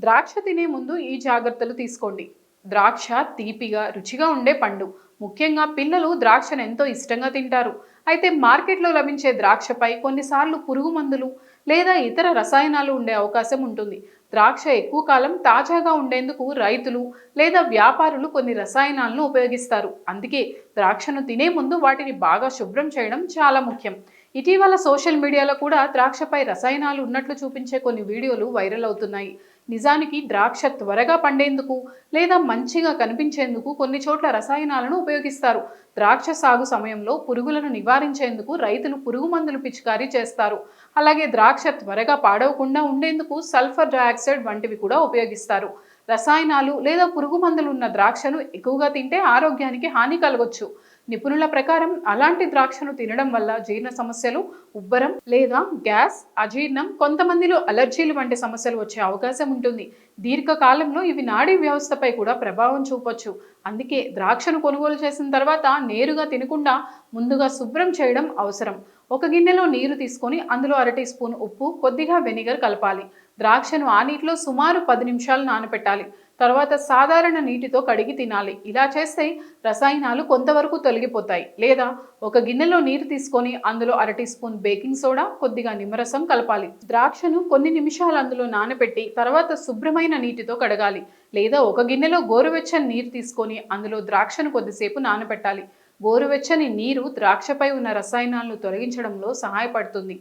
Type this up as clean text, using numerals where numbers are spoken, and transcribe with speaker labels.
Speaker 1: ద్రాక్ష తినే ముందు ఈ జాగ్రత్తలు తీసుకోండి. ద్రాక్ష తీపిగా, రుచిగా ఉండే పండు. ముఖ్యంగా పిల్లలు ద్రాక్షను ఎంతో ఇష్టంగా తింటారు. అయితే మార్కెట్లో లభించే ద్రాక్షపై కొన్నిసార్లు పురుగు మందులు లేదా ఇతర రసాయనాలు ఉండే అవకాశం ఉంటుంది. ద్రాక్ష ఎక్కువ కాలం తాజాగా ఉండేందుకు రైతులు లేదా వ్యాపారులు కొన్ని రసాయనాలను ఉపయోగిస్తారు. అందుకే ద్రాక్షను తినే ముందు వాటిని బాగా శుభ్రం చేయడం చాలా ముఖ్యం. ఇటీవల సోషల్ మీడియాలో కూడా ద్రాక్షపై రసాయనాలు ఉన్నట్లు చూపించే కొన్ని వీడియోలు వైరల్ అవుతున్నాయి. నిజానికి ద్రాక్ష త్వరగా పండేందుకు లేదా మంచిగా కనిపించేందుకు కొన్ని చోట్ల రసాయనాలను ఉపయోగిస్తారు. ద్రాక్ష సాగు సమయంలో పురుగులను నివారించేందుకు రైతులు పురుగు మందులు పిచికారీ చేస్తారు. అలాగే ద్రాక్ష త్వరగా పాడవకుండా ఉండేందుకు సల్ఫర్ డయాక్సైడ్ వంటివి కూడా ఉపయోగిస్తారు. రసాయనాలు లేదా పురుగు మందులు ఉన్న ద్రాక్షను ఎక్కువగా తింటే ఆరోగ్యానికి హాని కలగొచ్చు. నిపుణుల ప్రకారం అలాంటి ద్రాక్షను తినడం వల్ల జీర్ణ సమస్యలు, ఉబ్బరం లేదా గ్యాస్, అజీర్ణం, కొంతమందిలో అలర్జీలు వంటి సమస్యలు వచ్చే అవకాశం ఉంటుంది. దీర్ఘకాలంలో ఇవి నాడీ వ్యవస్థపై కూడా ప్రభావం చూపొచ్చు. అందుకే ద్రాక్షను కొనుగోలు చేసిన తర్వాత నేరుగా తినకుండా ముందుగా శుభ్రం చేయడం అవసరం. ఒక గిన్నెలో నీరు తీసుకొని అందులో 1/2 టీ స్పూన్ ఉప్పు, కొద్దిగా వెనిగర్ కలపాలి. ద్రాక్షను ఆ నీటిలో సుమారు 10 నిమిషాలు నానబెట్టాలి. తర్వాత సాధారణ నీటితో కడిగి తినాలి. ఇలా చేస్తే రసాయనాలు కొంతవరకు తొలగిపోతాయి. లేదా ఒక గిన్నెలో నీరు తీసుకొని అందులో 1/2 టీ స్పూన్ బేకింగ్ సోడా, కొద్దిగా నిమ్మరసం కలపాలి. ద్రాక్షను కొన్ని నిమిషాలు అందులో నానబెట్టి తర్వాత శుభ్రమైన నీటితో కడగాలి. లేదా ఒక గిన్నెలో గోరువెచ్చని నీరు తీసుకొని అందులో ద్రాక్షను కొద్దిసేపు నానబెట్టాలి. గోరువెచ్చని నీరు ద్రాక్షపై ఉన్న రసాయనాలను తొలగించడంలో సహాయపడుతుంది.